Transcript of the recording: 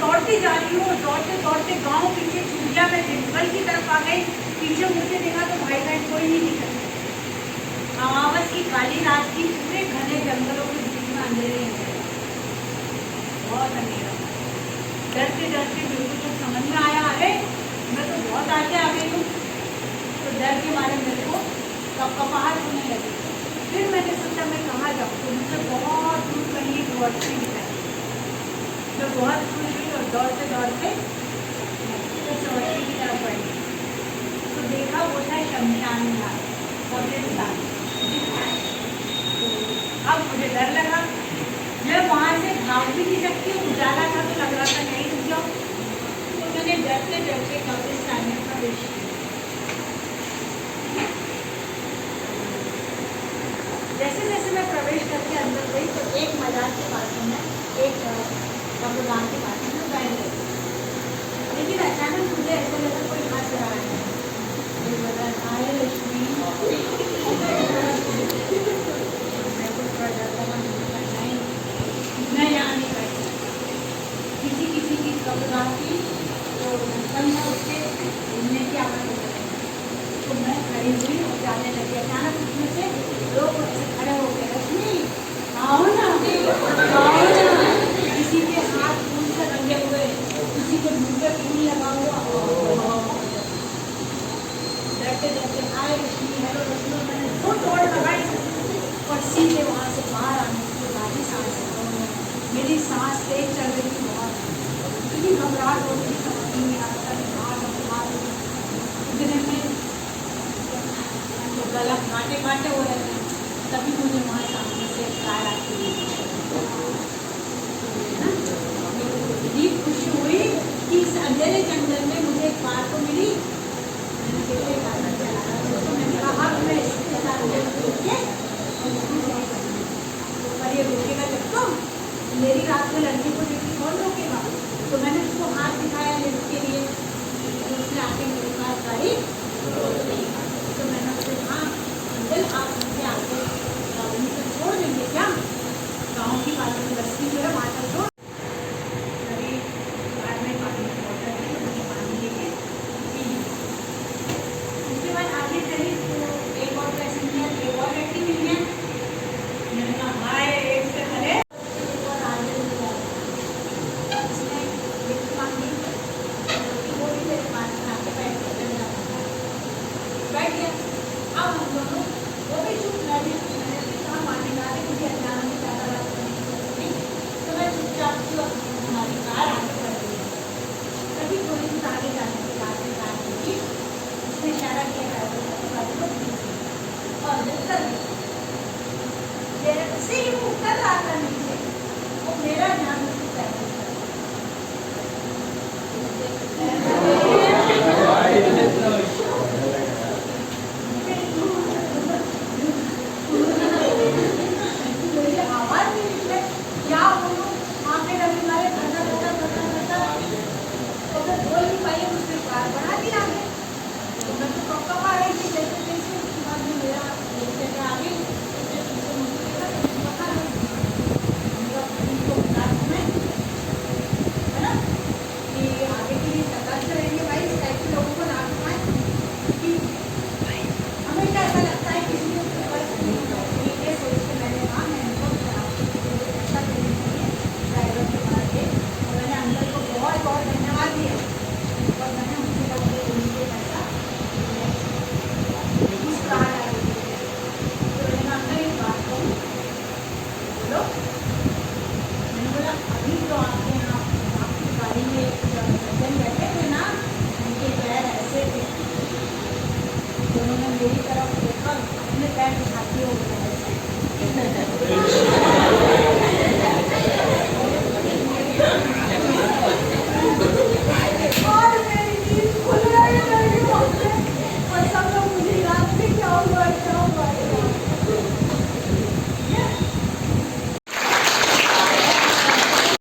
दौड़ती जा रही हूँ, दौड़ते दौड़ते गांव पीछे छूट गया, मैं जंगल की तरफ आ गई। पीछे मुझे देखा तो भाई बहन कोई नहीं दिखा। अमावस की काली रात की, पूरे घने जंगलों के बीच में अंधेरे, बहुत अंधेरा। डरते डरते बिल्कुल कुछ समझ में आया, अरे मैं तो बहुत आगे आ गई हूँ। तो डर के मारे मेरे को कपकपाहट होने लगी। फिर मैंने सोचा मैं कहाँ जाऊँ, तो मुझे बहुत दूर कहीं एक रोशनी दिखाई। मैं बहुत खुश हुई और दौड़ते दौड़ते चौथी की तरफ बढ़ी। तो देखा वो था शमशान घाट, कब्रिस्तान। तो अब मुझे डर लगा, मैं वहाँ से भाग भी नहीं सकती हूँ, उजाला था तो लग रहा था नहीं रुक जाओ। तो मैंने डरते डरते कब्रिस्तान में प्रवेश किया। जैसे जैसे मैं प्रवेश करके अंदर गई तो एक मजार के पास में एक कब्रिस्तान के पास में बैठ गई। लेकिन अचानक मुझे ऐसा लगा कोई हाथ रहा है। आए लक्ष्मी, मैं कुछ पड़ जाता नहीं, मैं यहाँ नहीं बैठी। किसी किसी की कब्रिस्तान की तो संख्या उसके घूमने की आवाज़ हो गई। तो मैं खड़ी हुई और जाने लगी। अचानक उसमें से लोग खड़े हो गए, लक्ष्मी आओ ना, आओ ना। किसी के हाथ फूल से रंगे हुए, किसी को मुँह पे फूल लगा हुआ। डरते डरते आए लक्ष्मी, हेलो लक्ष्मी। मैंने दो दौड़ लगाई और सीधे वहाँ से बाहर आने की बारी सांस, मेरी सांस तेज चल रही थी बहुत, इतनी घबराहट हो रही समझ नहीं आता। इतने में गला काटे काटे हो रहे थे, तभी मुझे वहाँ सामने से कार आती है। इतनी खुशी हुई कि इस अंधेरे जंगल में मुझे एक कार तो मिली। मैंने कहा मैं इसके साथ पर ये रोकेगा जब तो मेरी रात में लड़की को देखी कौन रोकेगा। तो मैंने उसको हाथ दिखाया लिफ्ट के लिए, तो उसने आके मेरे पास गाड़ी तो मैंने उससे कहा अंकल आप मुझे आगे गाँव में छोड़ देंगे क्या, गाँव की बात में बस्ती जो है वहाँ तक छोड़। अभी बाद में पानी की बोतल है, मुझे पानी लेके पी। उसके बाद आगे चली तो एक और पैसेंजर, एक और व्यक्ति मिल गया। मैंने कहा हाय, एक से खड़े और आगे उसने लिफ्ट मांगी, वो भी मेरे पास में आके बैठ गया। अब हम दोनों वो भी चुप रहे। मैंने कहा मानेगा मुझे अचानक में ज़्यादा बात करनी, तो मैं चुपचाप हमारी कार आगे बढ़ गई। तभी थोड़ी सी आगे जाने के बाद में कार होगी, उसने इशारा किया और निकल से ही वो उतर रहा था नीचे, वो मेरा ध्यान हाथी हो गया है।